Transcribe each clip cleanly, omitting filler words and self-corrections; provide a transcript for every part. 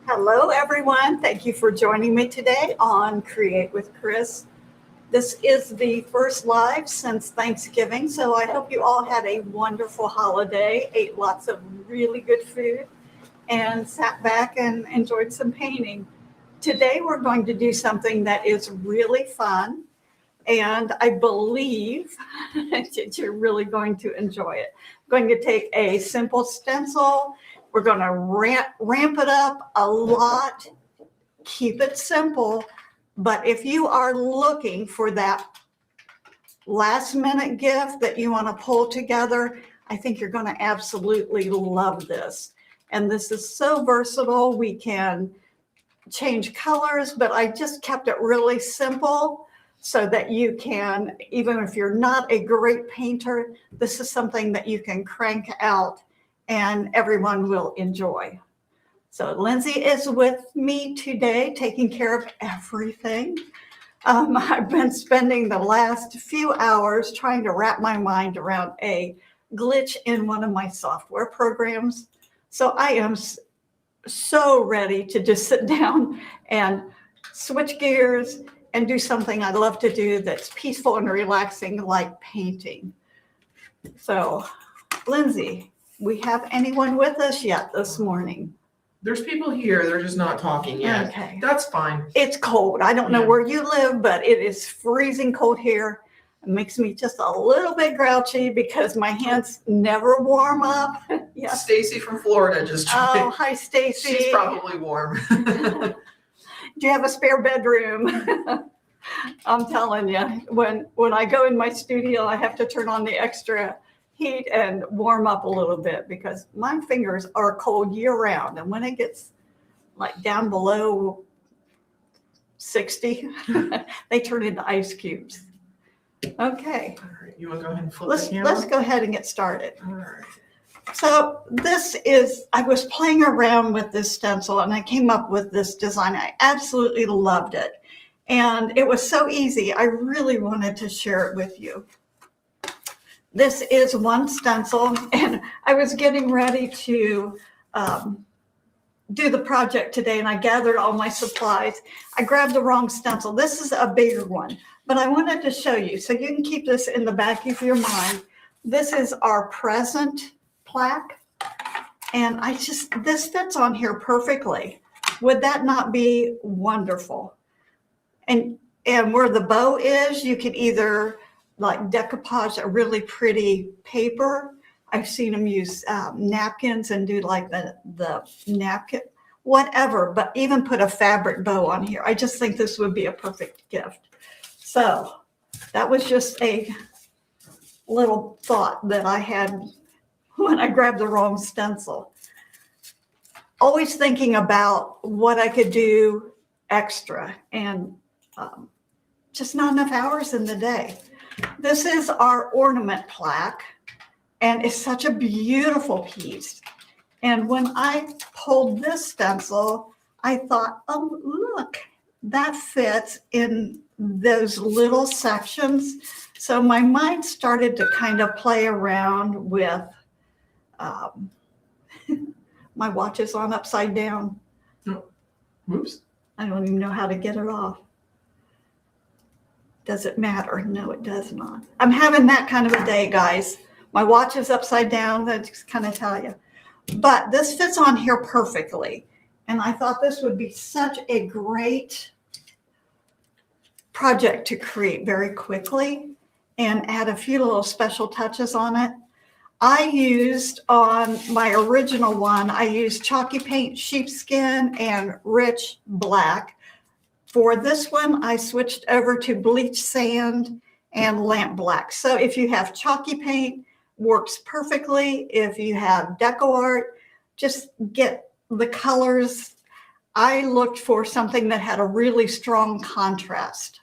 Hello, everyone. Thank you for joining me today on Create with Chris. This is the first live since Thanksgiving, so I hope you all had a wonderful holiday, ate lots of really good food, and sat back and enjoyed some painting. Today, we're going to do something that is really fun, and I believe that you're really going to enjoy it. I'm going to take a simple stencil. We're going to ramp it up a lot, keep it simple. But if you are looking for that last minute gift that you want to pull together, I think you're going to absolutely love this. And this is so versatile. We can change colors, but I just kept it really simple so that you can, even if you're not a great painter, this is something that you can crank out and everyone will enjoy. So Lindsay is with me today, taking care of everything. I've been spending the last few hours trying to wrap my mind around a glitch in one of my software programs. So I am so ready to just sit down and switch gears and do something I love to do that's peaceful and relaxing, like painting. So, Lindsay, we have anyone with us yet this morning? There's people here, they're just not talking yet. Okay. That's fine. It's cold. I don't know Yeah. where you live, but it is freezing cold here. It makes me just a little bit grouchy because my hands never warm up. Yeah. Stacy from Florida just Oh, joined. hi, Stacy. She's probably warm. Do you have a spare bedroom? I'm telling you, when I go in my studio, I have to turn on the extra heat and warm up a little bit because my fingers are cold year round. And when it gets like down below 60, they turn into ice cubes. Okay. All right, you want to go ahead and flip Let's the camera? let's go ahead and get started. All right. So this is, I was playing around with this stencil and I came up with this design. I absolutely loved it. And it was so easy. I really wanted to share it with you. This is one stencil, and I was getting ready to do the project today, and I gathered all my supplies. I grabbed the wrong stencil. This is a bigger one, but I wanted to show you, so you can keep this in the back of your mind. This is our present plaque, and this fits on here perfectly. Would that not be wonderful? And where the bow is, you could either like decoupage a really pretty paper. I've seen them use napkins and do like the napkin, whatever, but even put a fabric bow on here. I just think this would be a perfect gift. So that was just a little thought that I had when I grabbed the wrong stencil. Always thinking about what I could do extra and just not enough hours in the day. This is our ornament plaque, and it's such a beautiful piece. And when I pulled this stencil, I thought, oh, look, that fits in those little sections. So my mind started to kind of play around with, my watch is on upside down. Oh, whoops. I don't even know how to get it off. Does it matter? No, it does not. I'm having that kind of a day, guys. My watch is upside down. That just kind of tell you. But this fits on here perfectly. And I thought this would be such a great project to create very quickly and add a few little special touches on it. I used on my original one, I used chalky paint, sheepskin, and rich black. For this one, I switched over to bleach sand and lamp black. So if you have chalky paint, works perfectly. If you have deco art, just get the colors. I looked for something that had a really strong contrast.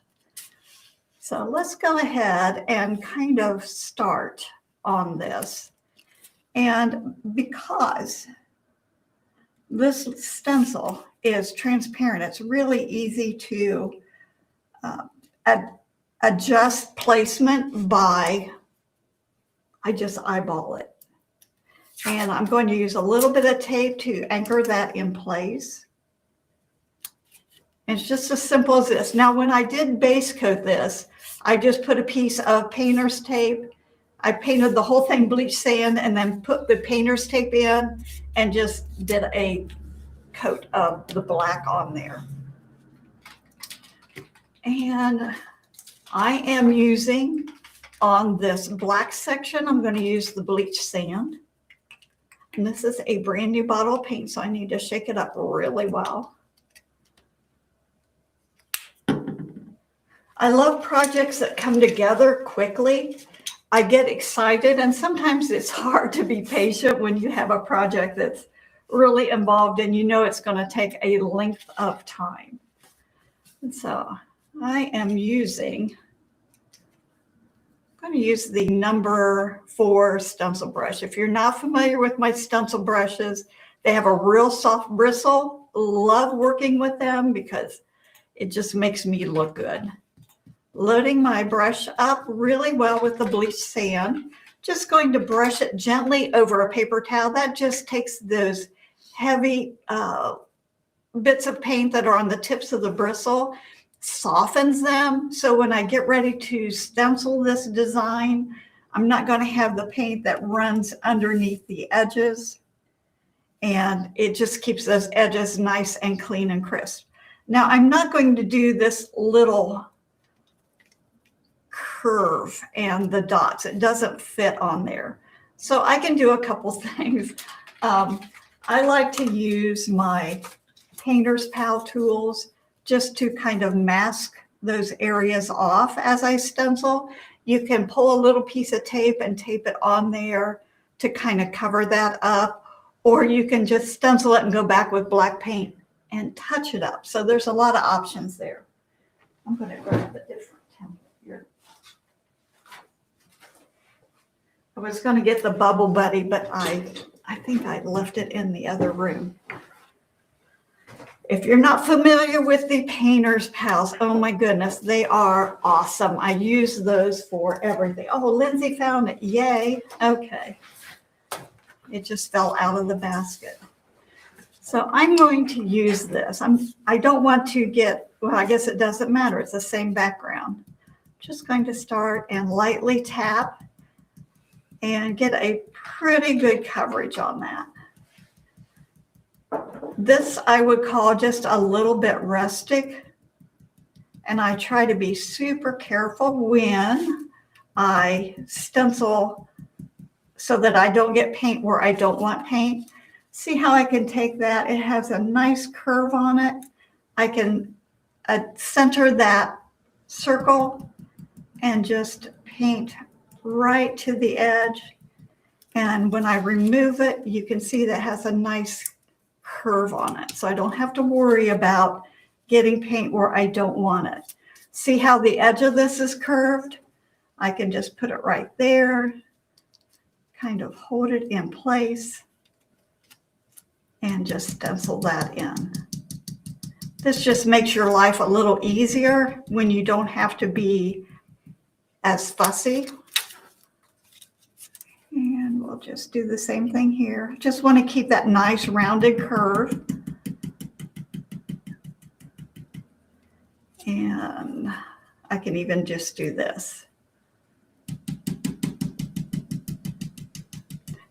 So let's go ahead and kind of start on this. And because this stencil is transparent, it's really easy to adjust placement by, I just eyeball it. And I'm going to use a little bit of tape to anchor that in place. And it's just as simple as this. Now, when I did base coat this, I just put a piece of painter's tape. I painted the whole thing bleach sand and then put the painter's tape in and just did a coat of the black on there. And I am using, on this black section, I'm going to use the bleach sand. And this is a brand new bottle of paint, so I need to shake it up really well. I love projects that come together quickly. I get excited, and sometimes it's hard to be patient when you have a project that's really involved and you know it's going to take a length of time. And so I am using, I'm going to use the number 4 stencil brush. If you're not familiar with my stencil brushes, they have a real soft bristle. Love working with them because it just makes me look good. Loading my brush up really well with the bleach sand. Just going to brush it gently over a paper towel. That just takes those heavy bits of paint that are on the tips of the bristle, softens them. So when I get ready to stencil this design, I'm not going to have the paint that runs underneath the edges. And it just keeps those edges nice and clean and crisp. Now, I'm not going to do this little curve and the dots. It doesn't fit on there. So I can do a couple things. I like to use my painter's pal tools just to kind of mask those areas off as I stencil. You can pull a little piece of tape and tape it on there to kind of cover that up, or you can just stencil it and go back with black paint and touch it up. So there's a lot of options there. I'm going to grab a different template here. I was going to get the Bubble Buddy, but I think I left it in the other room. If you're not familiar with the Painter's Pals, oh my goodness, they are awesome. I use those for everything. Oh, Lindsay found it. Yay. Okay. It just fell out of the basket. So I'm going to use this. I don't want to get, well, I guess it doesn't matter. It's the same background. Just going to start and lightly tap and get a pretty good coverage on that. This I would call just a little bit rustic, and I try to be super careful when I stencil so that I don't get paint where I don't want paint. See how I can take that? It has a nice curve on it. I can center that circle and just paint right to the edge. And when I remove it, you can see that has a nice curve on it. So I don't have to worry about getting paint where I don't want it. See how the edge of this is curved? I can just put it right there, kind of hold it in place, and just stencil that in. This just makes your life a little easier when you don't have to be as fussy. And we'll just do the same thing here. Just want to keep that nice rounded curve. And I can even just do this.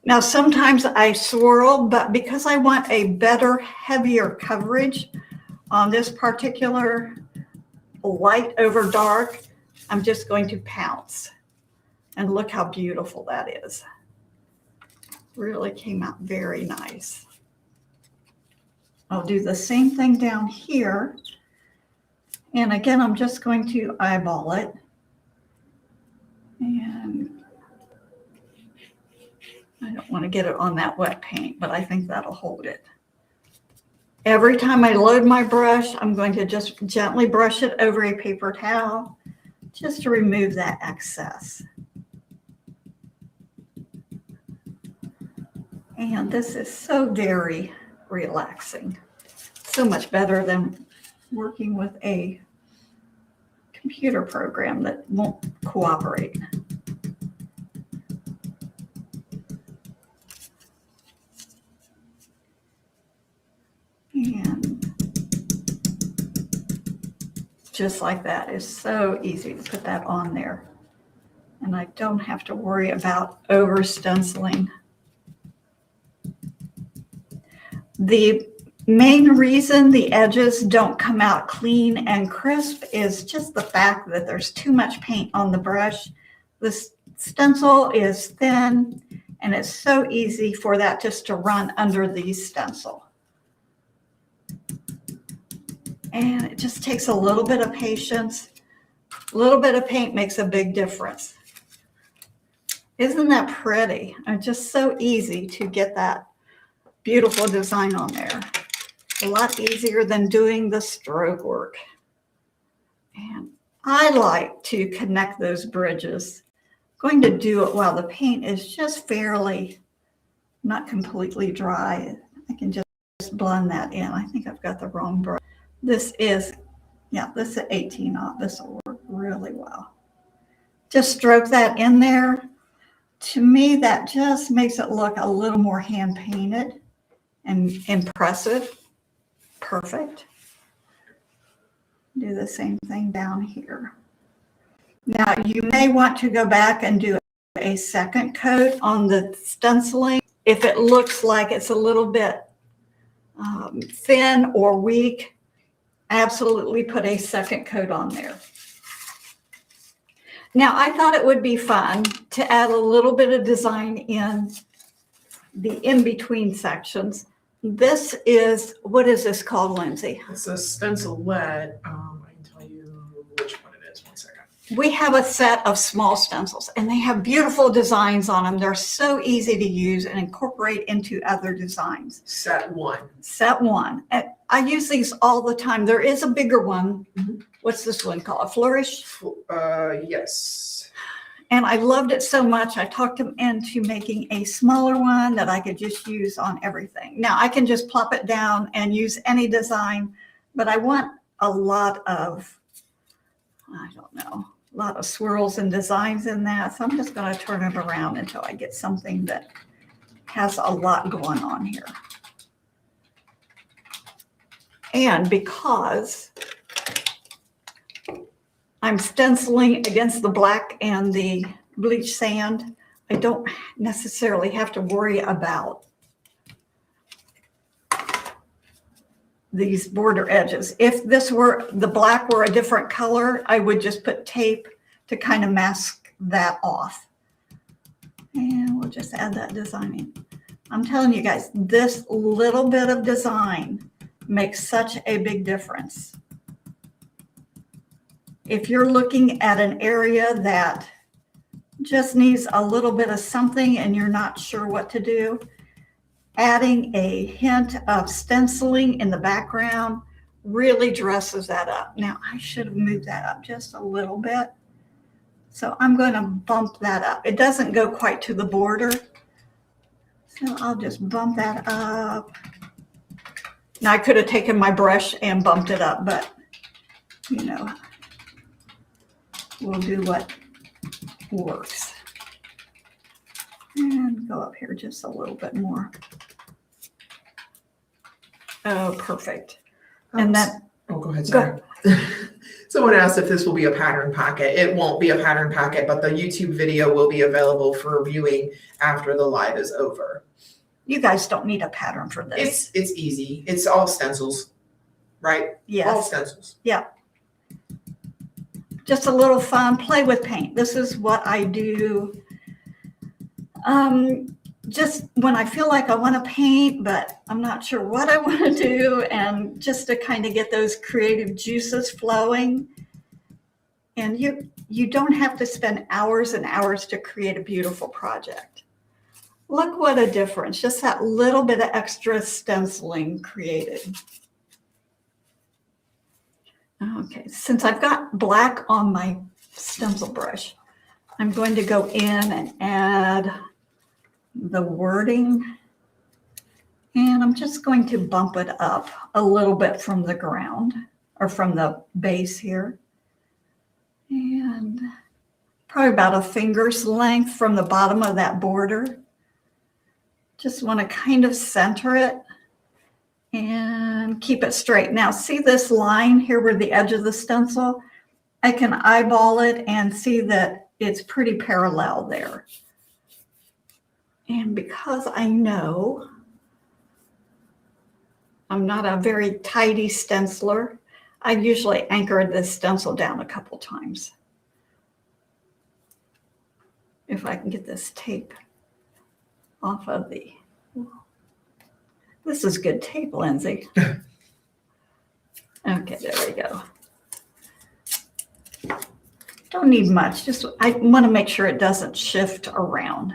Now, sometimes I swirl, but because I want a better, heavier coverage on this particular light over dark, I'm just going to pounce. And look how beautiful that is. Really came out very nice. I'll do the same thing down here. And again, I'm just going to eyeball it. And I don't want to get it on that wet paint, but I think that'll hold it. Every time I load my brush, I'm going to just gently brush it over a paper towel just to remove that excess. And this is so very relaxing. So much better than working with a computer program that won't cooperate. And just like that. It's so easy to put that on there. And I don't have to worry about over stenciling. The main reason the edges don't come out clean and crisp is just the fact that there's too much paint on the brush. The stencil is thin, and it's so easy for that just to run under the stencil. And it just takes a little bit of patience. A little bit of paint makes a big difference. Isn't that pretty? It's just so easy to get that beautiful design on there. A lot easier than doing the stroke work. And I like to connect those bridges. I'm going to do it while the paint is just fairly, not completely dry. I can just blend that in. I think I've got the wrong brush. This is 18-aught. This will work really well. Just stroke that in there. To me, that just makes it look a little more hand-painted and impressive. Perfect. Do the same thing down here. Now, you may want to go back and do a second coat on the stenciling. If it looks like it's a little bit thin or weak, absolutely put a second coat on there. Now, I thought it would be fun to add a little bit of design in the in-between sections. This is, what is this called, Lindsay? It's a stencil lead. I can tell you which one it is. 1 second. We have a set of small stencils, and they have beautiful designs on them. They're so easy to use and incorporate into other designs. Set 1. Set 1. And I use these all the time. There is a bigger one. Mm-hmm. What's this one called? A Flourish? Yes. And I loved it so much, I talked him into making a smaller one that I could just use on everything. Now, I can just plop it down and use any design, but I want a lot of, I don't know, a lot of swirls and designs in that. So I'm just going to turn it around until I get something that has a lot going on here. And because I'm stenciling against the black and the bleach sand, I don't necessarily have to worry about these border edges. If this were, the black were a different color, I would just put tape to kind of mask that off. And we'll just add that design in. I'm telling you guys, this little bit of design makes such a big difference. If you're looking at an area that just needs a little bit of something and you're not sure what to do, adding a hint of stenciling in the background really dresses that up. Now, I should have moved that up just a little bit. So I'm going to bump that up. It doesn't go quite to the border. So I'll just bump that up. Now, I could have taken my brush and bumped it up, but, you know, we'll do what works. And go up here just a little bit more. Oh, perfect. And that. Oh, go ahead, sorry. Someone asked if this will be a pattern packet. It won't be a pattern packet, but the YouTube video will be available for viewing after the live is over. You guys don't need a pattern for this. It's easy. It's all stencils, right? Yes. All stencils. Yeah. Just a little fun, play with paint. This is what I do. Just when I feel like I want to paint, but I'm not sure what I want to do, and just to kind of get those creative juices flowing. And you don't have to spend hours and hours to create a beautiful project. Look what a difference just that little bit of extra stenciling created. Okay, since I've got black on my stencil brush, I'm going to go in and add the wording. And I'm just going to bump it up a little bit from the ground or from the base here. And probably about a finger's length from the bottom of that border. Just want to kind of center it and keep it straight. Now see this line here where the edge of the stencil? I can eyeball it and see that it's pretty parallel there. And because I know I'm not a very tidy stenciler, I usually anchor this stencil down a couple times. If I can get this tape off of the, this is good tape, Lindsay. Okay, there we go. Don't need much, just I want to make sure it doesn't shift around.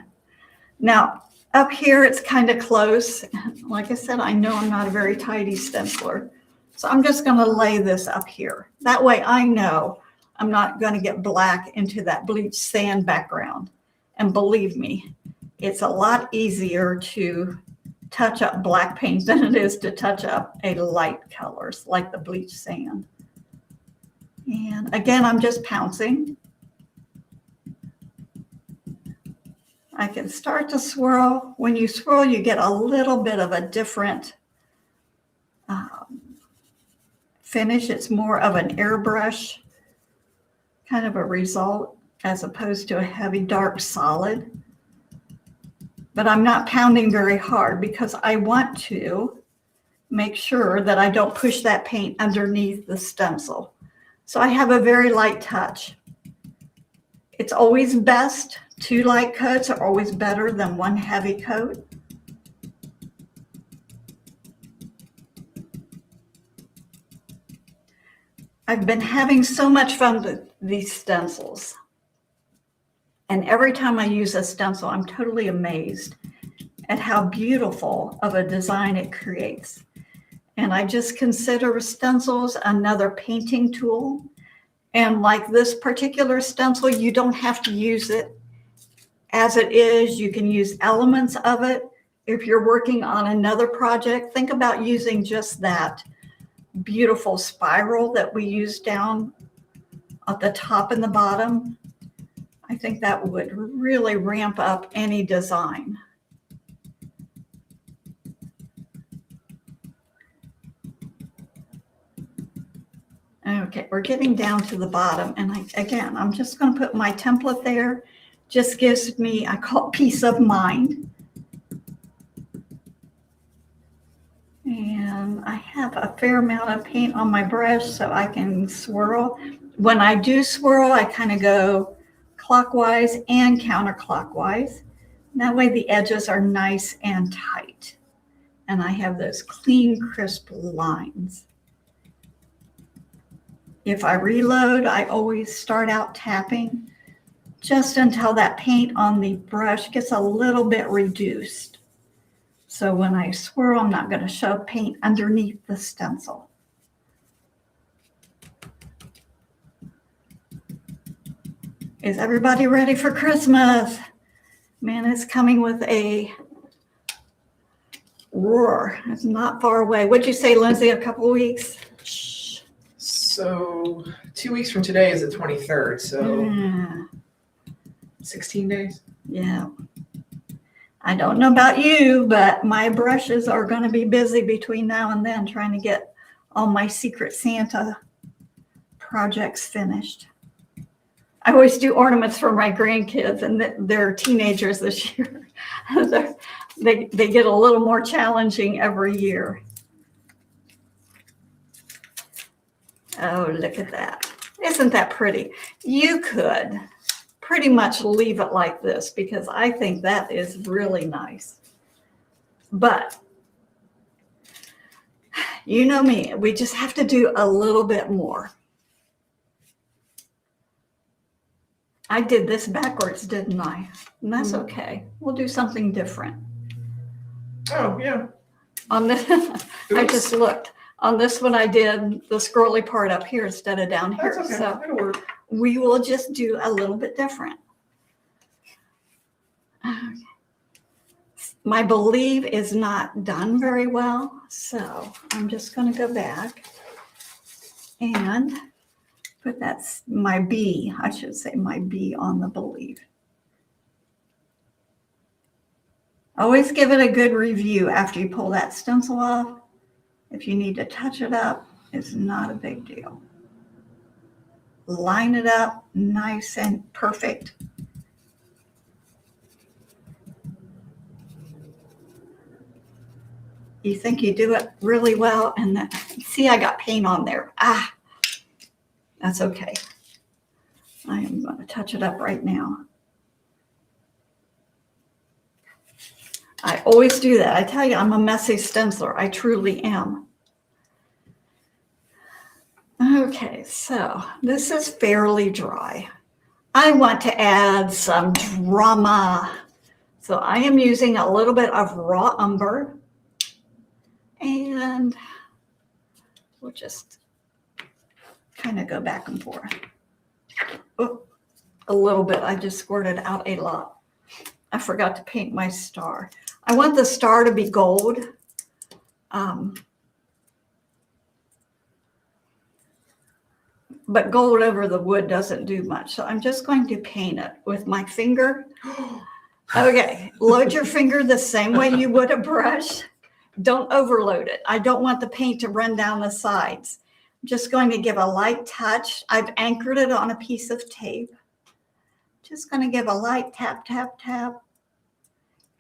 Now, up here, it's kind of close. Like I said, I know I'm not a very tidy stenciler. So I'm just going to lay this up here. That way I know I'm not going to get black into that bleached sand background. And believe me, it's a lot easier to touch up black paint than it is to touch up a light colors like the bleached sand. And again, I'm just pouncing. I can start to swirl. When you swirl, you get a little bit of a different finish. It's more of an airbrush kind of a result as opposed to a heavy, dark solid. But I'm not pounding very hard because I want to make sure that I don't push that paint underneath the stencil. So I have a very light touch. It's always best, 2 light coats are always better than 1 heavy coat. I've been having so much fun with these stencils. And every time I use a stencil, I'm totally amazed at how beautiful of a design it creates. And I just consider stencils another painting tool. And like this particular stencil, you don't have to use it as it is. You can use elements of it. If you're working on another project, think about using just that beautiful spiral that we use down at the top and the bottom. I think that would really ramp up any design. Okay, we're getting down to the bottom, and I'm just going to put my template there. Just gives me, I call it peace of mind. And I have a fair amount of paint on my brush so I can swirl. When I do swirl, I kind of go clockwise and counterclockwise. That way the edges are nice and tight. And I have those clean, crisp lines. If I reload, I always start out tapping just until that paint on the brush gets a little bit reduced. So when I swirl, I'm not going to shove paint underneath the stencil. Is everybody ready for Christmas? Man, it's coming with a roar. It's not far away. What'd you say, Lindsay, a couple of weeks? So 2 weeks from today is the 23rd, so 16 days. Yeah. I don't know about you, but my brushes are going to be busy between now and then trying to get all my Secret Santa projects finished. I always do ornaments for my grandkids, and they're teenagers this year. They get a little more challenging every year. Oh, look at that. Isn't that pretty? You could pretty much leave it like this because I think that is really nice. But you know me, we just have to do a little bit more. I did this backwards, didn't I? And that's okay. We'll do something different. Oh, yeah. On this, I just looked. On this one, I did the scrolly part up here instead of down here. That's okay. So It'll work. we will just do a little bit different. Okay. My Believe is not done very well, so I'm just going to go back and put that's my B. I should say my B on the Believe. Always give it a good review after you pull that stencil off. If you need to touch it up, it's not a big deal. Line it up nice and perfect. You think you do it really well, and then, see, I got paint on there. Ah, that's okay. I am going to touch it up right now. I always do that. I tell you, I'm a messy stenciler. I truly am. Okay, so this is fairly dry. I want to add some drama. So I am using a little bit of raw umber, and we'll just kind of go back and forth. Oh, a little bit. I just squirted out a lot. I forgot to paint my star. I want the star to be gold. But gold over the wood doesn't do much. So I'm just going to paint it with my finger. Okay, load your finger the same way you would a brush. Don't overload it. I don't want the paint to run down the sides. I'm just going to give a light touch. I've anchored it on a piece of tape. Just going to give a light tap, tap, tap.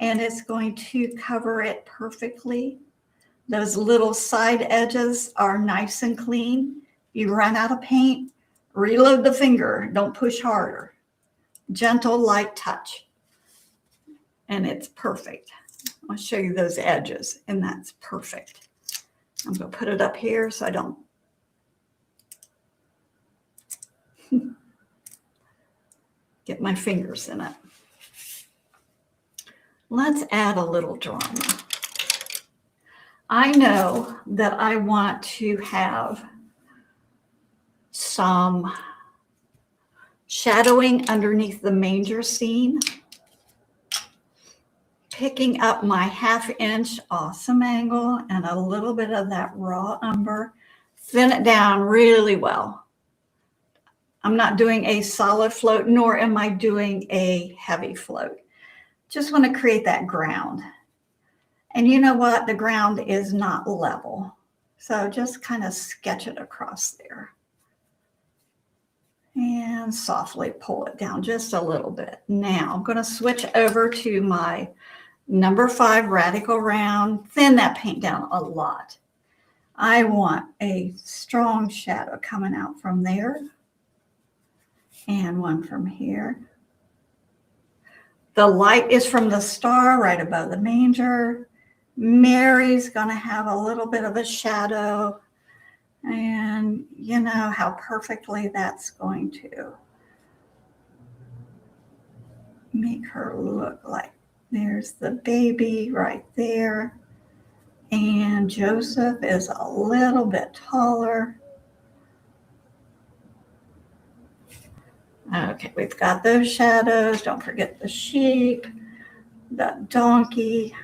And it's going to cover it perfectly. Those little side edges are nice and clean. You run out of paint, reload the finger. Don't push harder. Gentle, light touch. And it's perfect. I'll show you those edges, and that's perfect. I'm going to put it up here so I don't get my fingers in it. Let's add a little drama. I know that I want to have some shadowing underneath the manger scene. Picking up my 1/2 inch awesome angle and a little bit of that raw umber. Thin it down really well. I'm not doing a solid float, nor am I doing a heavy float. Just want to create that ground. And you know what? The ground is not level. So just kind of sketch it across there. And softly pull it down just a little bit. Now I'm going to switch over to my number 5 radical round. Thin that paint down a lot. I want a strong shadow coming out from there. And one from here. The light is from the star right above the manger. Mary's going to have a little bit of a shadow. And you know how perfectly that's going to make her look like. There's the baby right there. And Joseph is a little bit taller. Okay, we've got those shadows. Don't forget the sheep, the donkey.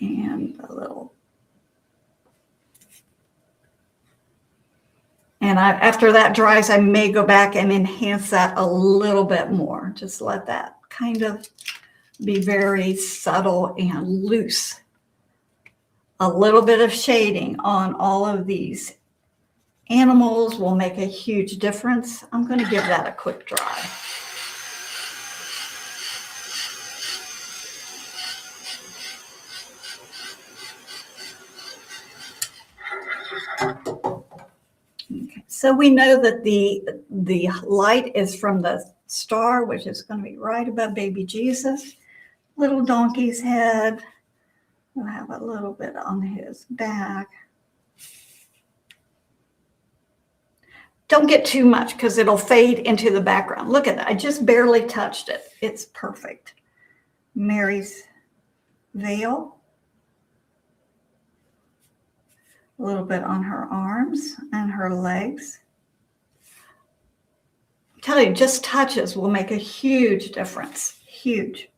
And a little. And after that dries, I may go back and enhance that a little bit more. Just let that kind of be very subtle and loose. A little bit of shading on all of these animals will make a huge difference. I'm going to give that a quick dry. Okay, so we know that the light is from the star, which is going to be right above baby Jesus. Little donkey's head. We'll have a little bit on his back. Don't get too much because it'll fade into the background. Look at that. I just barely touched it. It's perfect. Mary's veil. A little bit on her arms and her legs. I'm telling you, just touches will make a huge difference. Huge.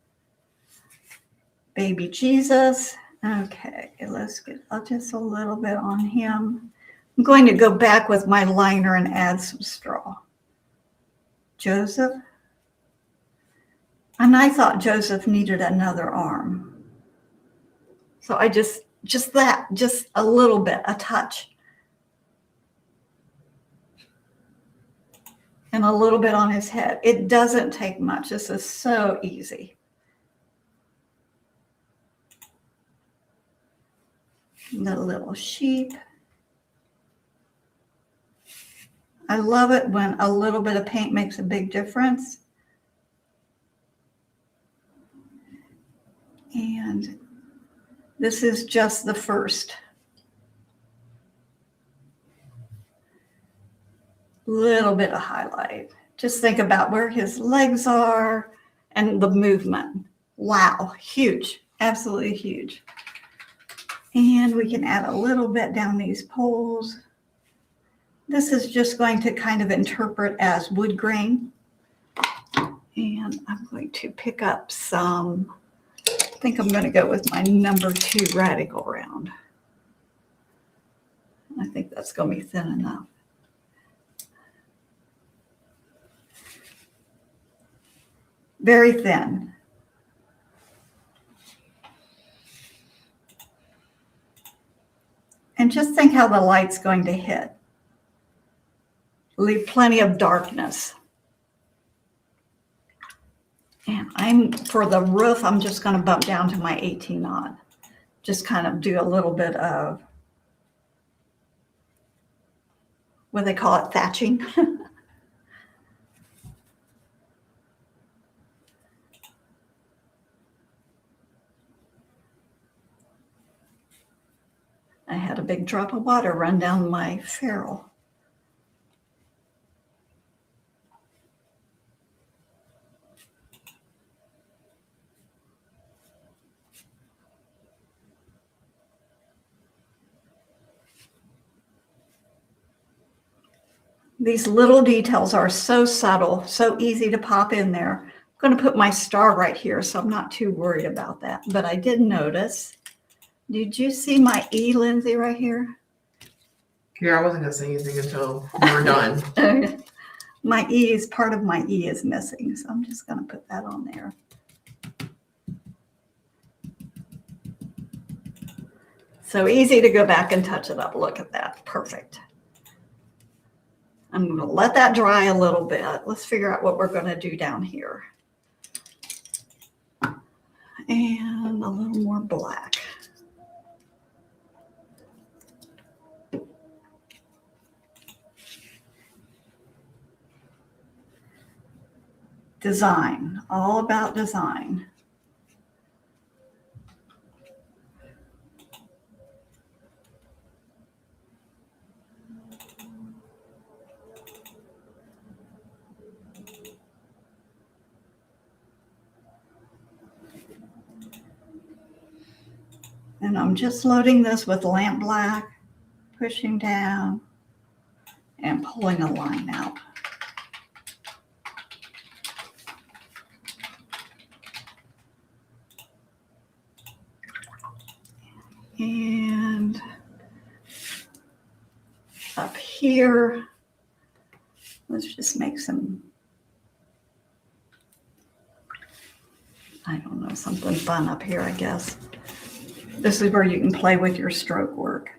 Baby Jesus. Okay, let's get just a little bit on him. I'm going to go back with my liner and add some straw. Joseph. And I thought Joseph needed another arm. So I just a little bit, a touch. And a little bit on his head. It doesn't take much. This is so easy. The little sheep. I love it when a little bit of paint makes a big difference. And this is just the first. Little bit of highlight. Just think about where his legs are and the movement. Wow, huge, absolutely huge. And we can add a little bit down these poles. This is just going to kind of interpret as wood grain. And I'm going to pick up some, I think I'm going to go with my number 2 radical round. I think that's going to be thin enough. Very thin. And just think how the light's going to hit. Leave plenty of darkness. And for the roof, I'm just going to bump down to my 18-0. Just kind of do a little bit of, what do they call it, thatching. I had a big drop of water run down my ferrule. These little details are so subtle, so easy to pop in there. I'm going to put my star right here, so I'm not too worried about that. But I did notice, did you see my E, Lindsay, right here? Yeah, I wasn't going to say anything until we were done. My E is, part of my E is missing, so I'm just going to put that on there. So easy to go back and touch it up. Look at that. Perfect. I'm going to let that dry a little bit. Let's figure out what we're going to do down here. And a little more black. Design, all about design. And I'm just loading this with lamp black, pushing down, and pulling a line out. And up here, let's just make some, I don't know, something fun up here, I guess. This is where you can play with your stroke work.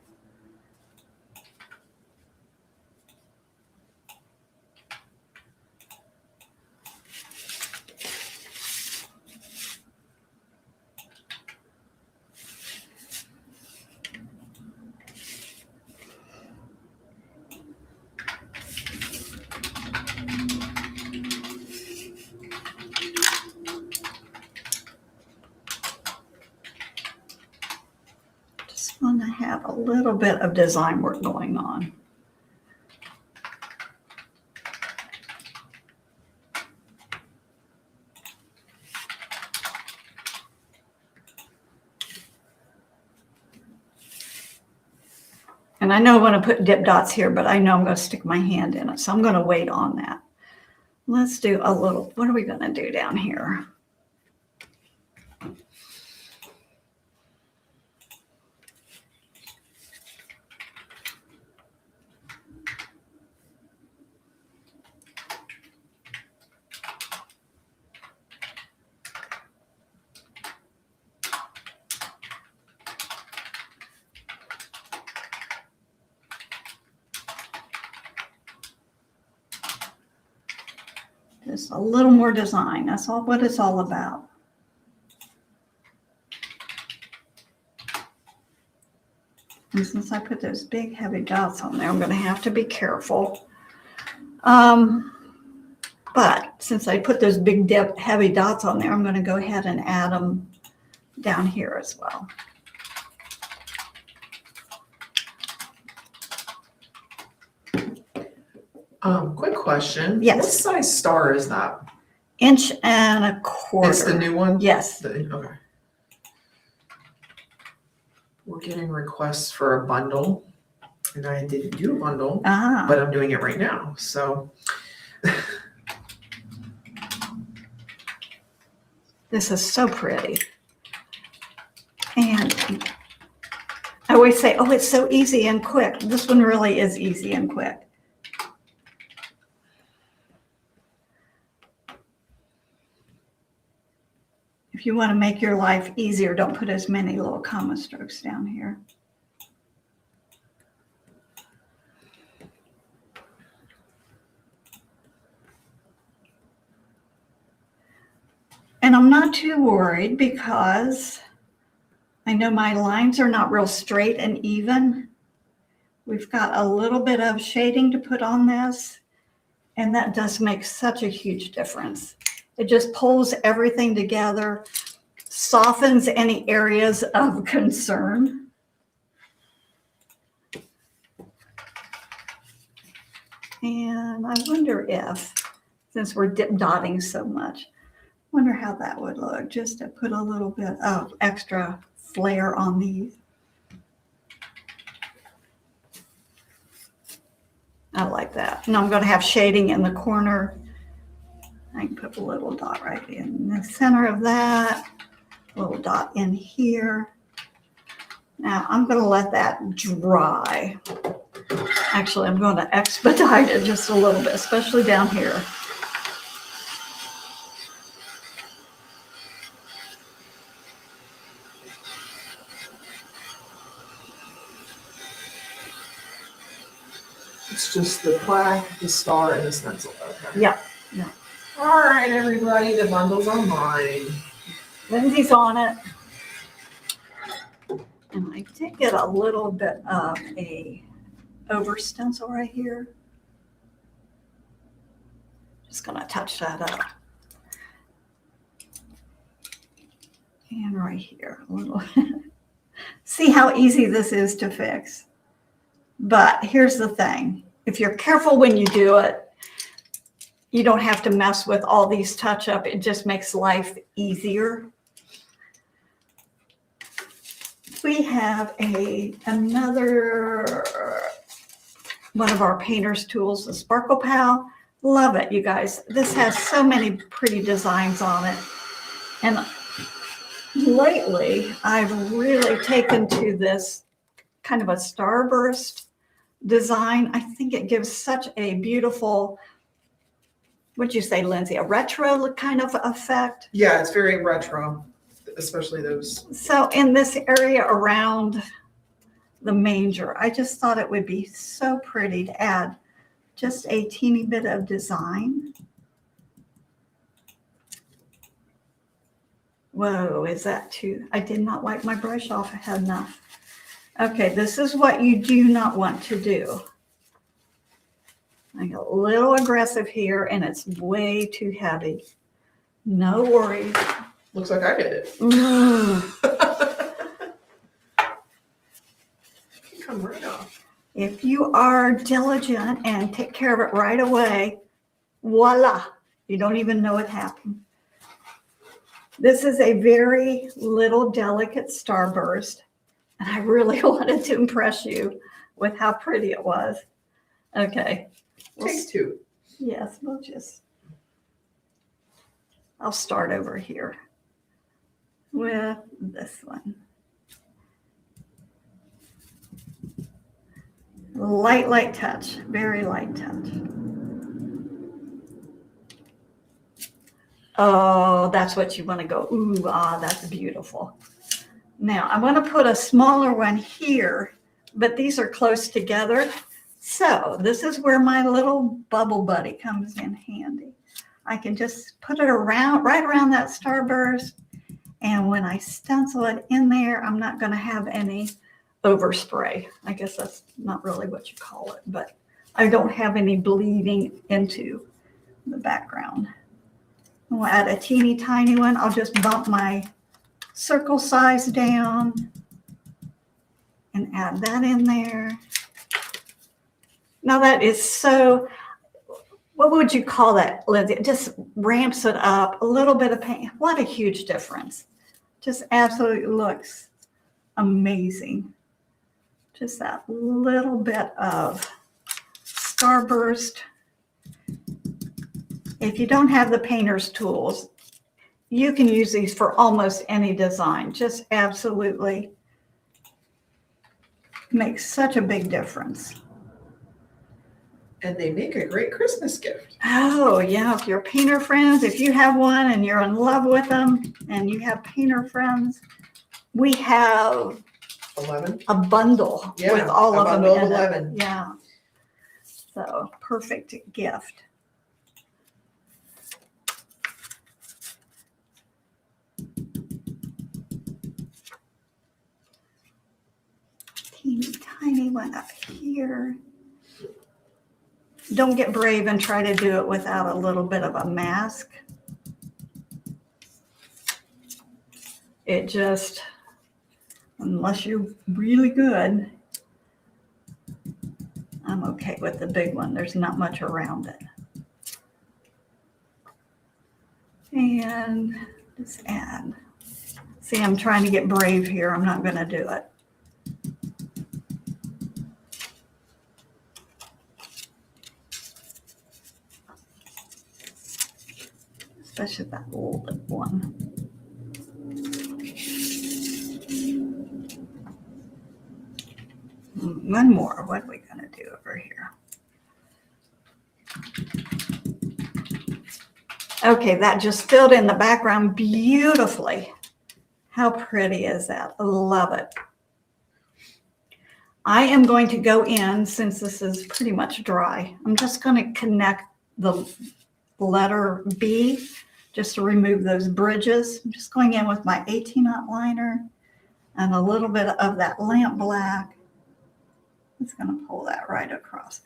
Want to have a little bit of design work going on. And I know I want to put dip dots here, but I know I'm going to stick my hand in it, so I'm going to wait on that. Let's do a little, what are we going to do down here? Just a little more design. That's all what it's all about. And since I put those big heavy dots on there, I'm going to have to be careful. But since I put those big heavy dots on there, I'm going to go ahead and add them down here as well. Quick question. Yes. What size star is that? 1.25 inches. It's the new one? Yes. Okay. We're getting requests for a bundle, and I didn't do a bundle, but I'm doing it right now. So this is so pretty. And I always say, oh, it's so easy and quick. This one really is easy and quick. If you want to make your life easier, don't put as many little comma strokes down here. And I'm not too worried because I know my lines are not real straight and even. We've got a little bit of shading to put on this, and that does make such a huge difference. It just pulls everything together, softens any areas of concern. And I wonder if, since we're dotting so much, wonder how that would look, just to put a little bit of extra flair on these. I like that. And I'm going to have shading in the corner. I can put a little dot right in the center of that, a little dot in here. Now I'm going to let that dry. Actually, I'm going to expedite it just a little bit, especially down here. it's just the plaque, the star, and the stencil. Okay. Yeah. All right, everybody, the bundle's online. Lindsay's on it. And I did get a little bit of a over stencil right here. Just gonna touch that up. And right here, a little. See how easy this is to fix. But here's the thing. If you're careful when you do it, you don't have to mess with all these touch-up. It just makes life easier. We have another one of our painter's tools, the Sparkle Pal. Love it, you guys. This has so many pretty designs on it. And lately, I've really taken to this kind of a starburst design. I think it gives such a beautiful, what'd you say, Lindsay, a retro kind of effect? Yeah, it's very retro, especially those. So in this area around the manger, I just thought it would be so pretty to add just a teeny bit of design. Whoa, is that too? I did not wipe my brush off. I had enough. Okay, this is what you do not want to do. I get a little aggressive here and it's way too heavy. No worries. Looks like I did it. Come right off. If you are diligent and take care of it right away, voila, you don't even know it happened. This is a very little delicate starburst, and I really wanted to impress you with how pretty it was. Okay. Take two. Yes, I'll start over here with this one. Light touch, very light touch. Oh, that's what you want to go. Ooh, that's beautiful. Now I want to put a smaller one here, but these are close together. So this is where my little bubble buddy comes in handy. I can just put it around, right around that starburst. And when I stencil it in there, I'm not going to have any overspray. I guess that's not really what you call it, but I don't have any bleeding into the background. We'll add a teeny tiny one. I'll just bump my circle size down and add that in there. Now that is so, what would you call that, Lindsay? It just ramps it up, a little bit of paint. What a huge difference. Just absolutely looks amazing. Just that little bit of starburst. If you don't have the painter's tools, you can use these for almost any design. Just absolutely makes such a big difference. And they make a great Christmas gift. Oh, yeah. If you're painter friends, if you have one and you're in love with them and you have painter friends, we have 11. a bundle with all of them. A bundle in of it. 11. Yeah. So perfect gift. Teeny tiny one up here. Don't get brave and try to do it without a little bit of a mask. It just, unless you're really good, I'm okay with the big one. There's not much around it. And just add. See, I'm trying to get brave here. I'm not going to do it. Especially that old one. One more. What are we going to do over here? Okay, that just filled in the background beautifully. How pretty is that? I love it. I am going to go in, since this is pretty much dry, I'm just going to connect the letter B just to remove those bridges. I'm just going in with my 18-aught liner and a little bit of that lamp black. It's going to pull that right across.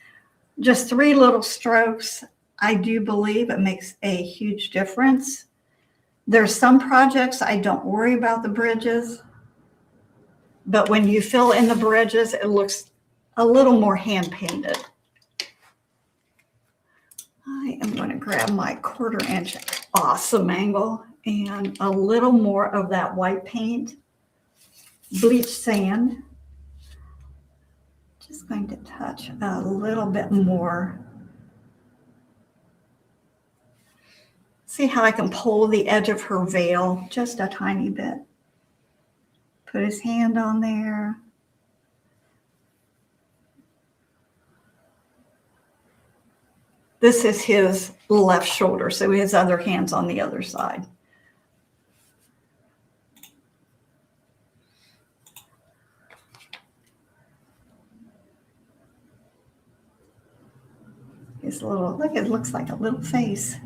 Just 3 little strokes. I do believe it makes a huge difference. There's some projects I don't worry about the bridges, but when you fill in the bridges, it looks a little more hand painted. I am going to grab my 1/4 inch awesome angle and a little more of that white paint, bleach sand. Just going to touch a little bit more. See how I can pull the edge of her veil just a tiny bit. Put his hand on there. This is his left shoulder, so his other hand's on the other side. His little, look, it looks like a little face.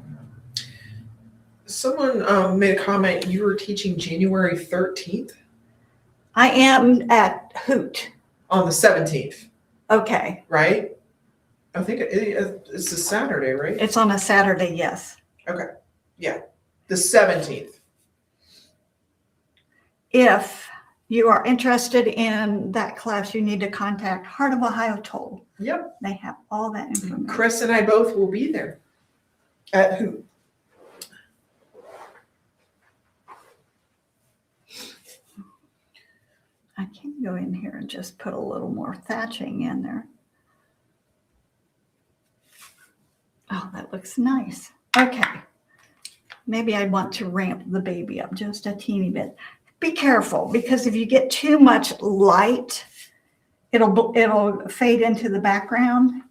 Someone made a comment, you were teaching January 13th? I am at Hoot. On the 17th, Okay. right? I think it's a Saturday, right? It's on a Saturday, yes. Okay, yeah, the 17th. If you are interested in that class, you need to contact Heart of Ohio Toll. Yep. They have all that information. Chris and I both will be there. At who? I can go in here and just put a little more thatching in there. Oh, that looks nice. Okay. Maybe I want to ramp the baby up just a teeny bit. Be careful, because if you get too much light, it'll fade into the background,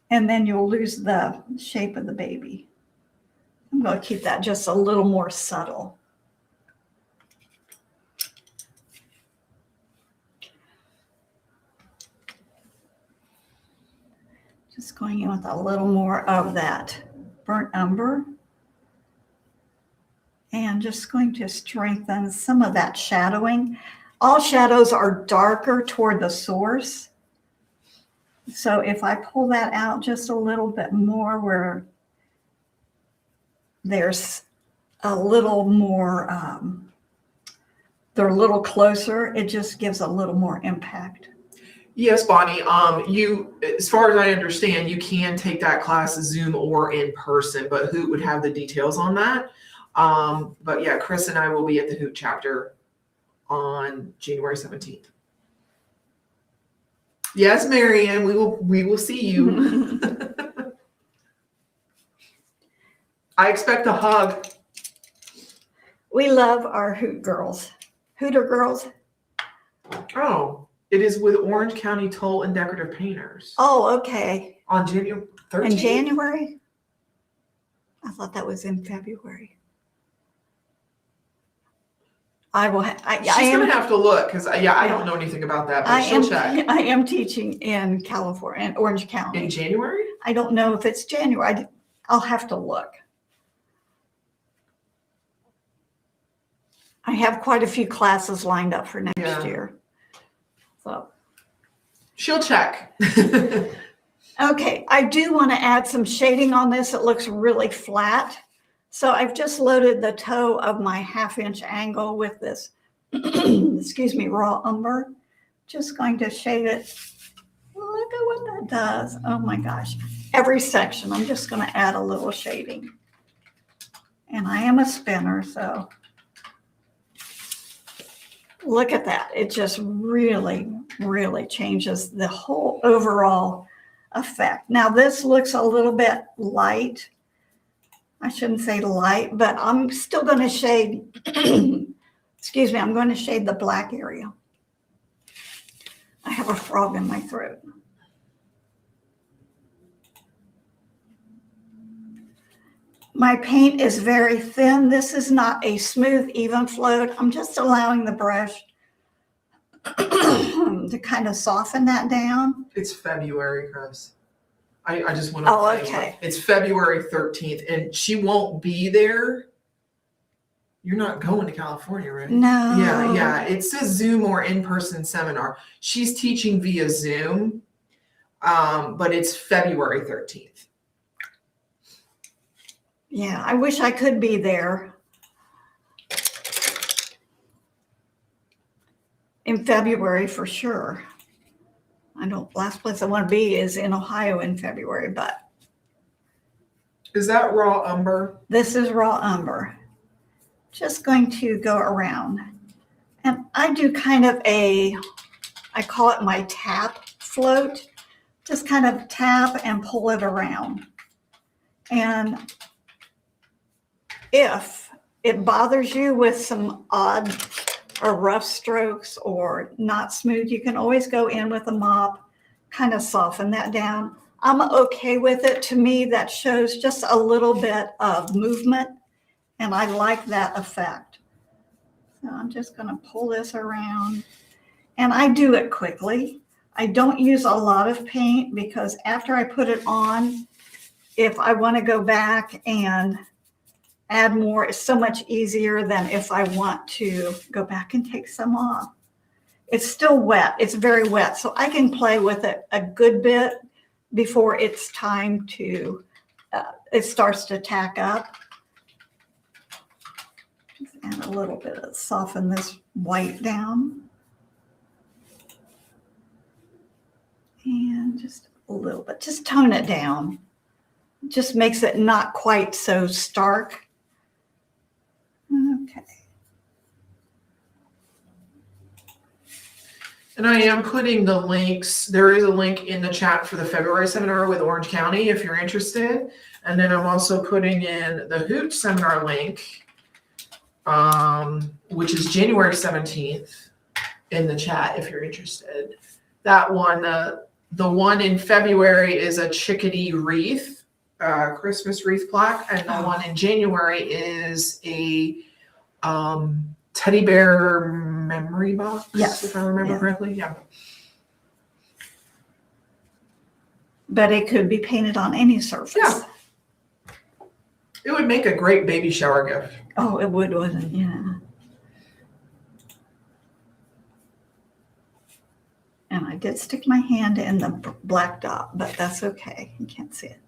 and then you'll lose the shape of the baby. I'm going to keep that just a little more subtle. Just going in with a little more of that burnt umber. And just going to strengthen some of that shadowing. All shadows are darker toward the source. So if I pull that out just a little bit more where there's a little more, they're a little closer, it just gives a little more impact. Yes, Bonnie. You, as far as I understand, you can take that class Zoom or in person, but Hoot would have the details on that. But yeah, Chris and I will be at the Hoot chapter on January 17th. Yes, Marianne, we will see you. I expect a hug. We love our Hoot girls. Hooter girls. Oh, it is with Orange County Toll and Decorative Painters. Oh, okay. On January 13th? In January? I thought that was in February. I will. She's going to have to look because I don't know anything about that, but she'll check. I am teaching in California, in Orange County. In January? I don't know if it's January. I'll have to look. I have quite a few classes lined up for next year. So she'll check. Okay, I do want to add some shading on this. It looks really flat. So I've just loaded the toe of my 1/2 angle with this, excuse me, raw umber. Just going to shade it. Look at what that does. Oh my gosh. Every section, I'm just going to add a little shading. And I am a spinner, so look at that. It just really, really changes the whole overall effect. Now this looks a little bit light. I shouldn't say light, but I'm still going to shade, excuse me, I'm going to shade the black area. I have a frog in my throat. My paint is very thin. This is not a smooth, even float. I'm just allowing the brush to kind of soften that down. It's February, Chris. I just want to okay. It's February 13th, and she won't be there. You're not going to California, right? No. Yeah. It's a Zoom or in-person seminar. She's teaching via Zoom, but it's February 13th. Yeah, I wish I could be there in February for sure. Last place I want to be is in Ohio in February, but. Is that raw umber? This is raw umber. Just going to go around. And I do kind of I call it my tap float. Just kind of tap and pull it around. And if it bothers you with some odd or rough strokes or not smooth, you can always go in with a mop, kind of soften that down. I'm okay with it. To me, that shows just a little bit of movement, and I like that effect. So I'm just going to pull this around, and I do it quickly. I don't use a lot of paint because after I put it on, if I want to go back and add more, it's so much easier than if I want to go back and take some off. It's still wet. It's very wet. So I can play with it a good bit before it's time to, it starts to tack up. Just add a little bit of soften this white down. And just a little bit, just tone it down. Just makes it not quite so stark. Okay. And I am putting the links. There is a link in the chat for the February seminar with Orange County if you're interested. And then I'm also putting in the Hoot seminar link, which is January 17th in the chat if you're interested. That one, the one in February is a chickadee wreath, Christmas wreath plaque. And the one in January is a teddy bear memory box, yes, if I remember correctly. Yeah. But it could be painted on any surface. Yeah. It would make a great baby shower gift. Oh, it would, wouldn't it? Yeah. And I did stick my hand in the black dot, but that's okay. You can't see it.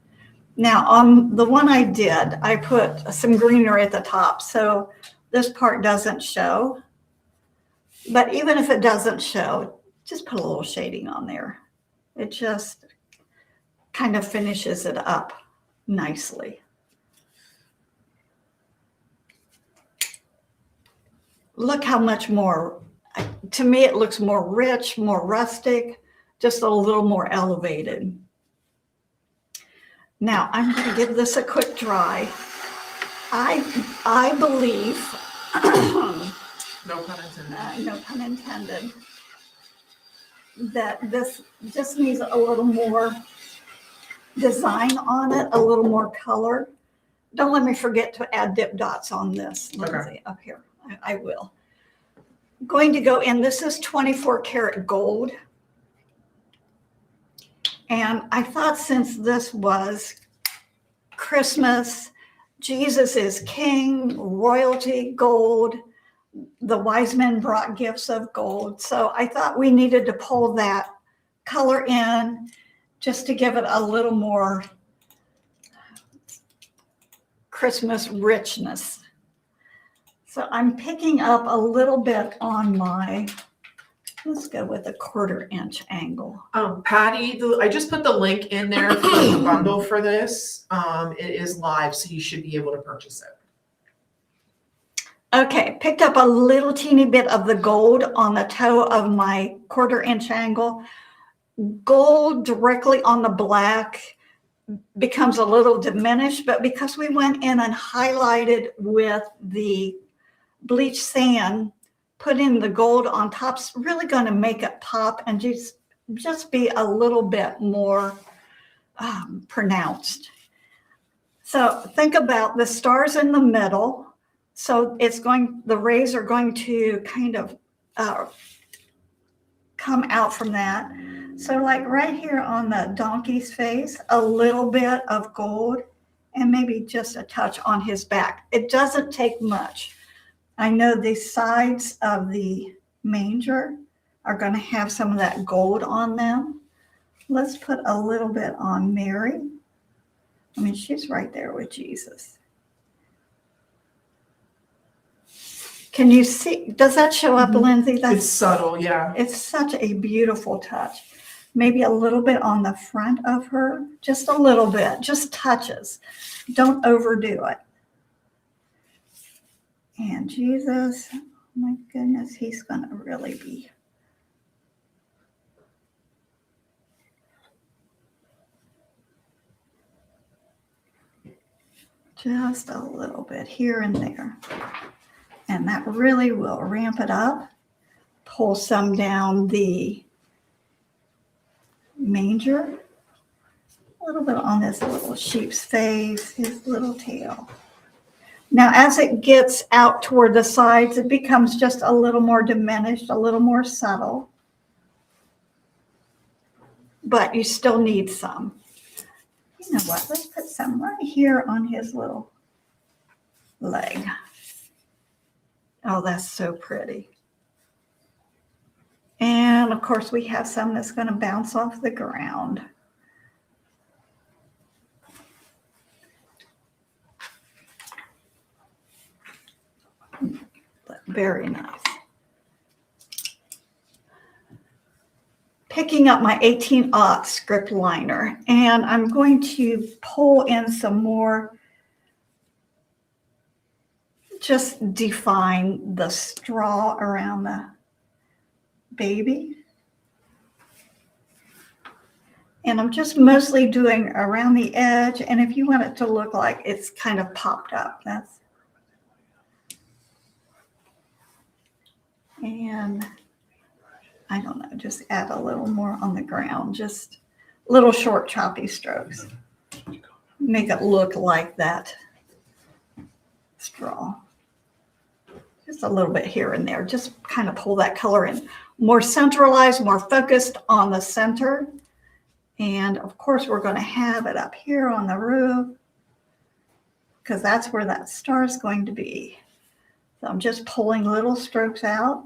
Now on the one I did, I put some greenery at the top, so this part doesn't show. But even if it doesn't show, just put a little shading on there. It just kind of finishes it up nicely. Look how much more, to me it looks more rich, more rustic, just a little more elevated. Now I'm going to give this a quick dry. I believe, No pun intended. no pun intended, that this just needs a little more design on it, a little more color. Don't let me forget to add dip dots on this, Lindsay, up here. I will. Going to go in, this is 24 karat gold. And I thought since this was Christmas, Jesus is king, royalty, gold, the wise men brought gifts of gold. So I thought we needed to pull that color in just to give it a little more Christmas richness. So I'm picking up a little bit on my, let's go with a 1/4 inch angle. Patty, I just put the link in there for the bundle for this. It is live, so you should be able to purchase it. Okay, picked up a little teeny bit of the gold on the toe of my 1/4 inch angle. Gold directly on the black becomes a little diminished, but because we went in and highlighted with the bleach sand, put in the gold on top's really going to make it pop and just be a little bit more pronounced. So think about the stars in the middle. So the rays are going to kind of come out from that. So like right here on the donkey's face, a little bit of gold and maybe just a touch on his back. It doesn't take much. I know the sides of the manger are going to have some of that gold on them. Let's put a little bit on Mary. I mean, she's right there with Jesus. Can you see? Does that show up, Lindsay? It's subtle, yeah. It's such a beautiful touch. Maybe a little bit on the front of her, just a little bit, just touches. Don't overdo it. And Jesus, oh my goodness, he's going to really be. Just a little bit here and there. And that really will ramp it up. Pull some down the manger. A little bit on this little sheep's face, his little tail. Now, as it gets out toward the sides, it becomes just a little more diminished, a little more subtle. But you still need some. You know what? Let's put some right here on his little leg. Oh, that's so pretty. And of course, we have some that's going to bounce off the ground. Very nice. Picking up my 18-aught script liner, and I'm going to pull in some more, just define the straw around the baby. And I'm just mostly doing around the edge, and if you want it to look like it's kind of popped up, that's. And I don't know, just add a little more on the ground, just little short choppy strokes. Make it look like that straw. Just a little bit here and there, just kind of pull that color in. More centralized, more focused on the center. And of course, we're going to have it up here on the roof. because that's where that star is going to be. So I'm just pulling little strokes out.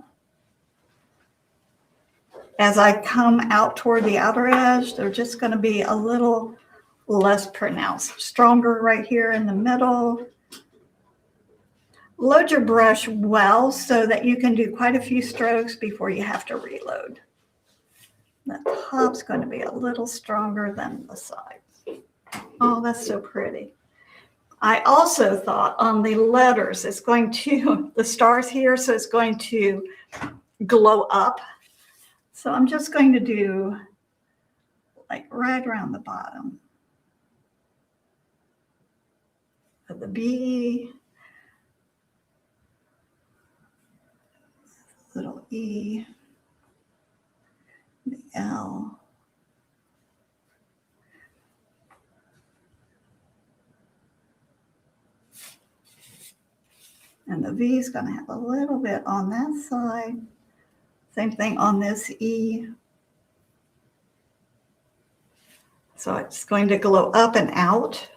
As I come out toward the outer edge, they're just going to be a little less pronounced. Stronger right here in the middle. Load your brush well so that you can do quite a few strokes before you have to reload. The top's going to be a little stronger than the sides. Oh, that's so pretty. I also thought on the letters, it's going to, the stars here, so it's going to glow up. So I'm just going to do like right around the bottom of the B, little E, the L. And the V is going to have a little bit on that side. Same thing on this E. So it's going to glow up and out.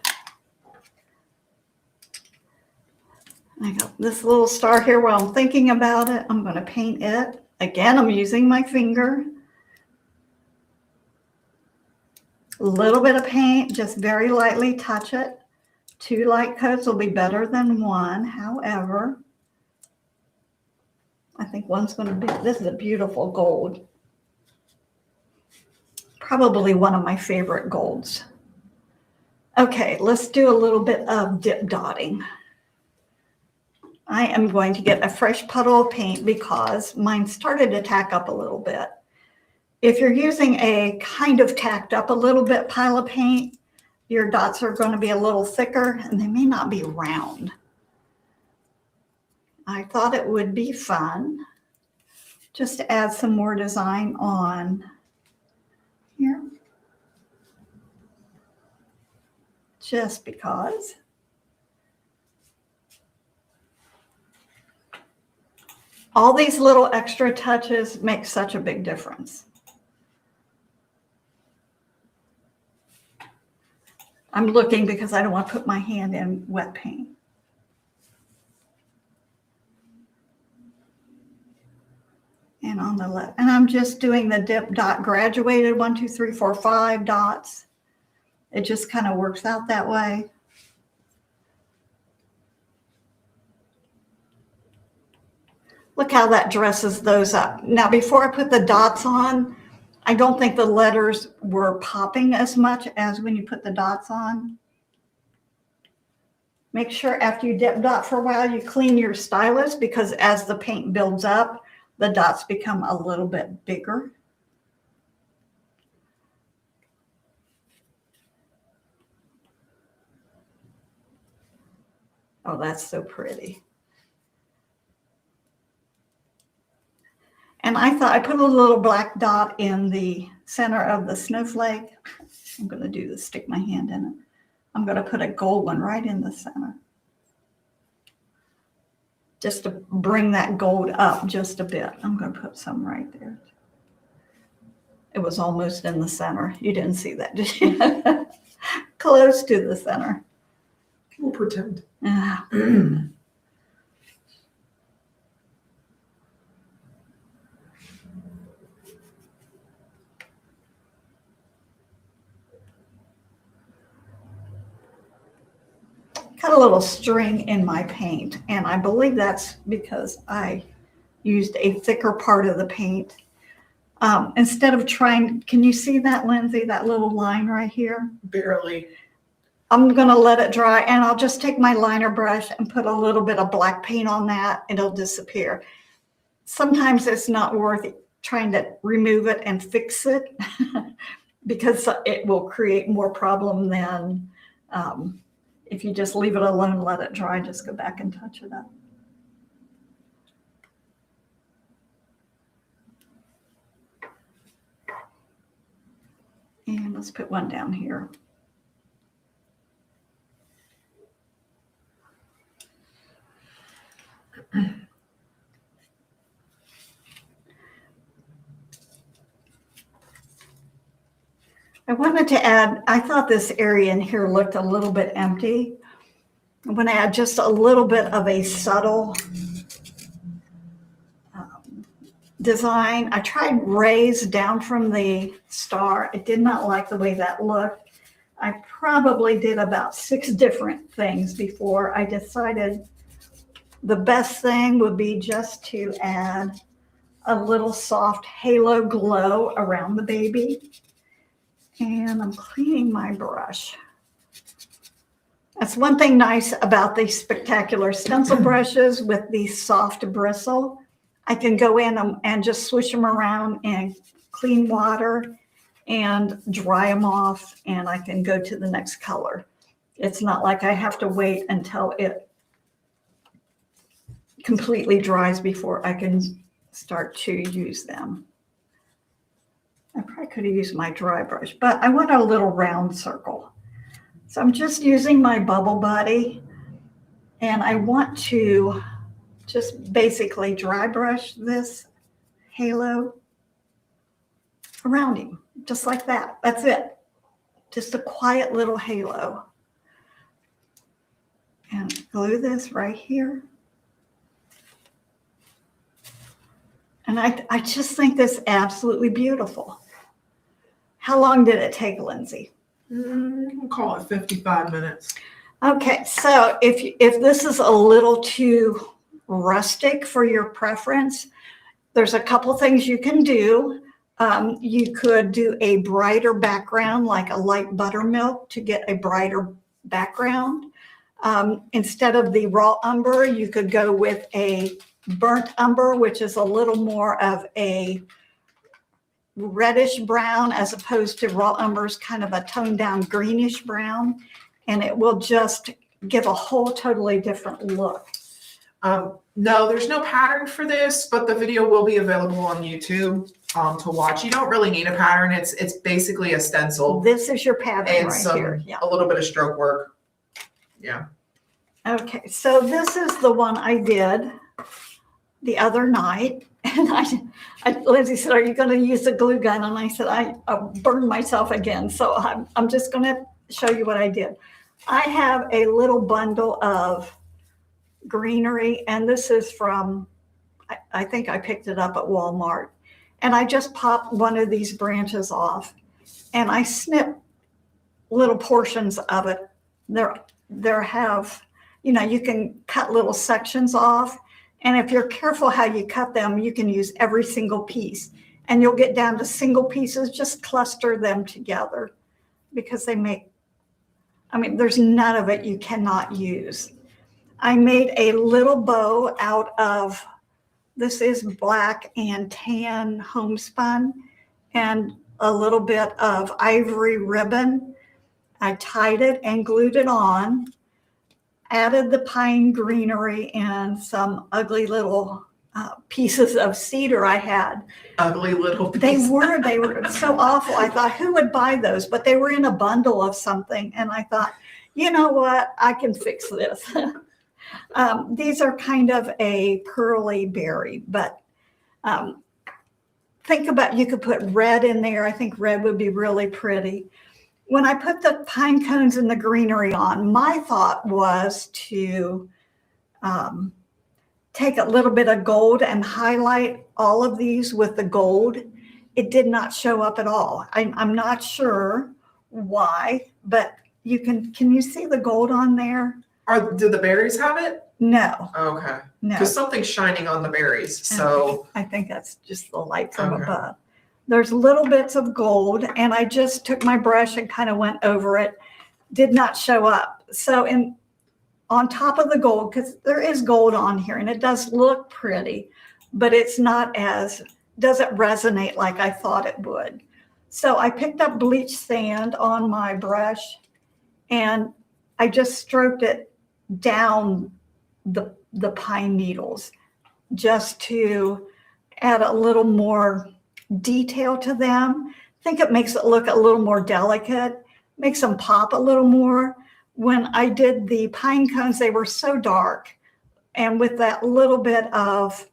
I got this little star here while I'm thinking about it. I'm going to paint it. Again, I'm using my finger. A little bit of paint, just very lightly touch it. 2 light coats will be better than 1. However, I think one's going to be, this is a beautiful gold. Probably one of my favorite golds. Okay, let's do a little bit of dip dotting. I am going to get a fresh puddle of paint because mine started to tack up a little bit. If you're using a kind of tacked up a little bit pile of paint, your dots are going to be a little thicker and they may not be round. I thought it would be fun just to add some more design on here. Just because. All these little extra touches make such a big difference. I'm looking because I don't want to put my hand in wet paint. And on the left, and I'm just doing the dip dot graduated 1, 2, 3, 4, 5 dots. It just kind of works out that way. Look how that dresses those up. Now, before I put the dots on, I don't think the letters were popping as much as when you put the dots on. Make sure after you dip dot for a while, you clean your stylus because as the paint builds up, the dots become a little bit bigger. Oh, that's so pretty. And I thought I put a little black dot in the center of the snowflake. I'm going to do this, stick my hand in it. I'm going to put a gold one right in the center. Just to bring that gold up just a bit. I'm going to put some right there. It was almost in the center. You didn't see that, did you? Close to the center. We'll pretend. Got a little string in my paint, and I believe that's because I used a thicker part of the paint. Instead of trying, can you see that, Lindsay, that little line right here? Barely. I'm going to let it dry, and I'll just take my liner brush and put a little bit of black paint on that, and it'll disappear. Sometimes it's not worth trying to remove it and fix it because it will create more problem than if you just leave it alone, let it dry, just go back and touch it up. And let's put one down here. I wanted to add, I thought this area in here looked a little bit empty. I'm going to add just a little bit of a subtle design. I tried raise down from the star. I did not like the way that looked. I probably did about 6 different things before I decided the best thing would be just to add a little soft halo glow around the baby. And I'm cleaning my brush. That's one thing nice about these spectacular stencil brushes with the soft bristle. I can go in and just swish them around in clean water and dry them off, and I can go to the next color. It's not like I have to wait until it completely dries before I can start to use them. I probably could have used my dry brush, but I want a little round circle. So I'm just using my Bubble Buddy, and I want to just basically dry brush this halo around him, just like that. That's it. Just a quiet little halo. And glue this right here. And I just think this is absolutely beautiful. How long did it take, Lindsay? We'll call it 55 minutes. Okay, so if this is a little too rustic for your preference, there's a couple things you can do. You could do a brighter background, like a light buttermilk, to get a brighter background. Instead of the raw umber, you could go with a burnt umber, which is a little more of a reddish brown, as opposed to raw umber's kind of a toned down greenish brown, and it will just give a whole totally different look. No, there's no pattern for this, but the video will be available on YouTube to watch. You don't really need a pattern. It's basically a stencil. This is your pattern And right here. Yeah. a little bit of stroke work. Yeah. Okay, so this is the one I did the other night. And Lindsay said, "Are you going to use a glue gun?" And I said, I burned myself again. So I'm just going to show you what I did. I have a little bundle of greenery, and this is from, I think I picked it up at Walmart. And I just popped one of these branches off, and I snipped little portions of it. There have, you can cut little sections off. And if you're careful how you cut them, you can use every single piece. And you'll get down to single pieces, just cluster them together, because they make, there's none of it you cannot use. I made a little bow out of, this is black and tan homespun, and a little bit of ivory ribbon. I tied it and glued it on. Added the pine greenery and some ugly little pieces of cedar I had. Ugly little pieces. They were so awful. I thought, who would buy those? But they were in a bundle of something. And I thought, you know what? I can fix this. These are kind of a pearly berry, but think about, you could put red in there. I think red would be really pretty. When I put the pine cones and the greenery on, my thought was to take a little bit of gold and highlight all of these with the gold. It did not show up at all. I'm not sure why, but can you see the gold on there? Do the berries have it? No. Okay. No. Because something's shining on the berries. So I think that's just the light from above. There's little bits of gold, and I just took my brush and kind of went over it. Did not show up. So on top of the gold, because there is gold on here, and it does look pretty, but it's not doesn't resonate like I thought it would. So I picked up bleach sand on my brush, and I just stroked it down the pine needles, just to add a little more detail to them. I think it makes it look a little more delicate, makes them pop a little more. When I did the pine cones, they were so dark, and with that little bit of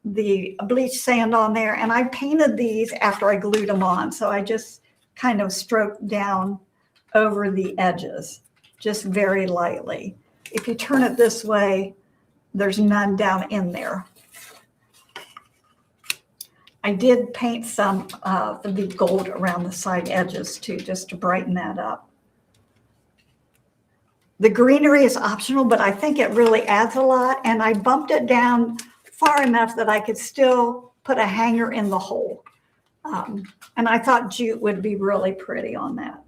the bleach sand on there, and I painted these after I glued them on, so I just kind of stroked down over the edges, just very lightly. if you turn it this way, there's none down in there. I did paint some of the gold around the side edges too, just to brighten that up. The greenery is optional, but I think it really adds a lot. And I bumped it down far enough that I could still put a hanger in the hole. And I thought jute would be really pretty on that.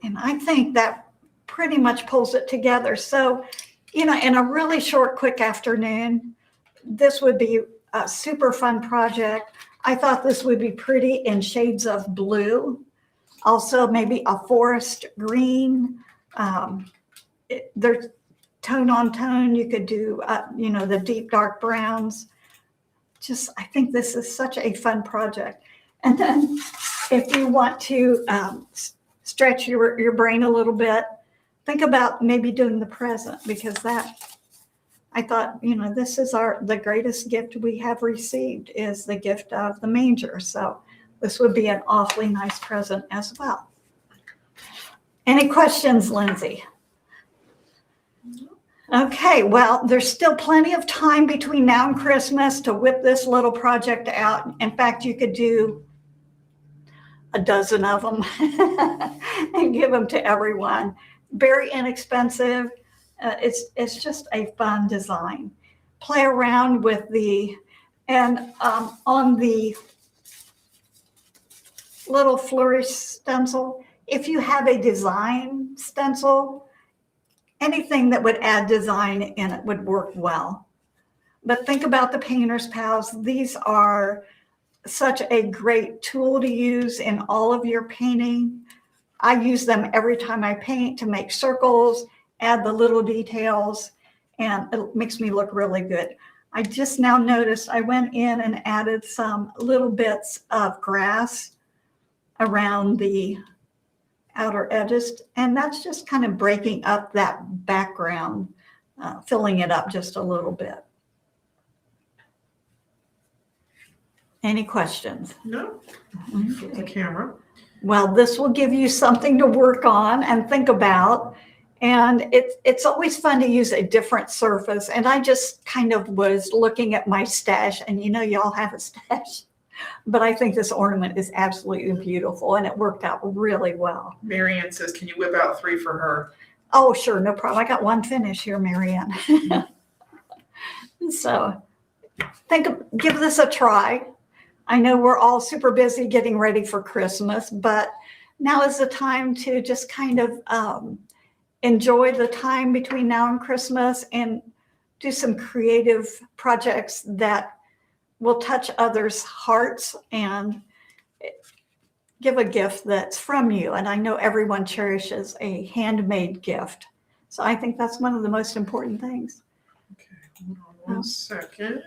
And I think that pretty much pulls it together. So, you know, in a really short, quick afternoon, this would be a super fun project. I thought this would be pretty in shades of blue. Also, maybe a forest green. There's tone on tone. You could do, you know, the deep dark browns. Just, I think this is such a fun project. And then if you want to stretch your brain a little bit, think about maybe doing the present, because that, I thought, you know, this is the greatest gift we have received is the gift of the manger. So this would be an awfully nice present as well. Any questions, Lindsay? Okay, well, there's still plenty of time between now and Christmas to whip this little project out. In fact, you could do a dozen of them and give them to everyone. Very inexpensive. It's just a fun design. Play around with and on the little flourish stencil, if you have a design stencil, anything that would add design in it would work well. But think about the painter's pals. These are such a great tool to use in all of your painting. I use them every time I paint to make circles, add the little details, and it makes me look really good. I just now noticed I went in and added some little bits of grass around the outer edges, and that's just kind of breaking up that background, filling it up just a little bit. Any questions? No. Okay. The camera. Well, this will give you something to work on and think about. And it's always fun to use a different surface. And I just kind of was looking at my stash, and you know, y'all have a stash. But I think this ornament is absolutely beautiful, and it worked out really well. Marianne says, can you whip out 3 for her? Oh, sure, no problem. I got one finish here, Marianne. So give this a try. I know we're all super busy getting ready for Christmas, but now is the time to just kind of enjoy the time between now and Christmas and do some creative projects that will touch others' hearts and give a gift that's from you. And I know everyone cherishes a handmade gift. So I think that's one of the most important things. Okay, hold on one second.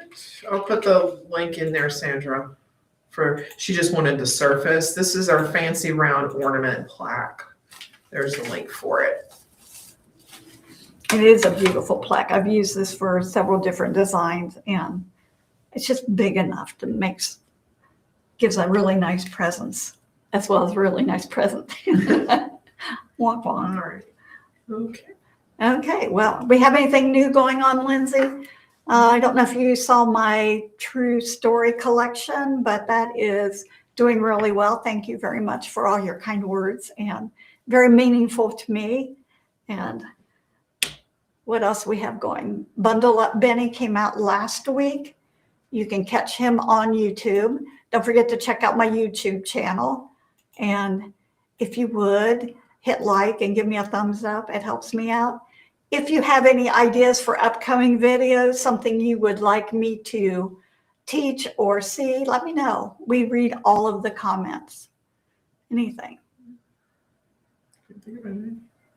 I'll put the link in there, Sandra. She just wanted the surface. This is our fancy round ornament plaque. There's the link for it. It is a beautiful plaque. I've used this for several different designs, and it's just big enough to gives a really nice presence, as well as a really nice present. Walk on. All right. Okay. Okay. Well, we have anything new going on, Lindsay? I don't know if you saw my True Story collection, but that is doing really well. Thank you very much for all your kind words, and very meaningful to me. And what else we have going? Bundle Up Benny came out last week. You can catch him on YouTube. Don't forget to check out my YouTube channel. And if you would, hit like and give me a thumbs up. It helps me out. If you have any ideas for upcoming videos, something you would like me to teach or see, let me know. We read all of the comments. Anything.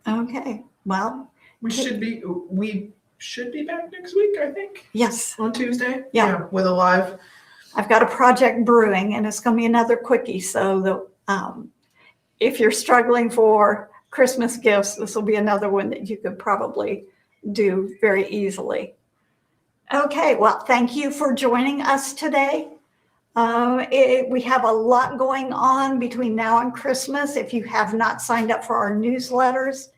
Okay. Well, we should be back next week, I think. Yes. On Tuesday. Yeah. With a live. I've got a project brewing, and it's going to be another quickie. So if you're struggling for Christmas gifts, this will be another one that you could probably do very easily. Okay, well, thank you for joining us today. We have a lot going on between now and Christmas. If you have not signed up for our newsletters,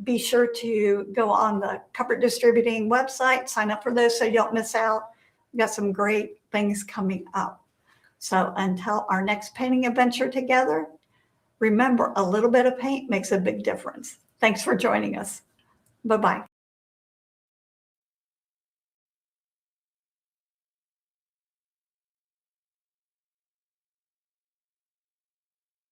be sure to go on the Comfort Distributing website, sign up for those so you don't miss out. We've got some great things coming up. So until our next painting adventure together, remember, a little bit of paint makes a big difference. Thanks for joining us. Bye-bye.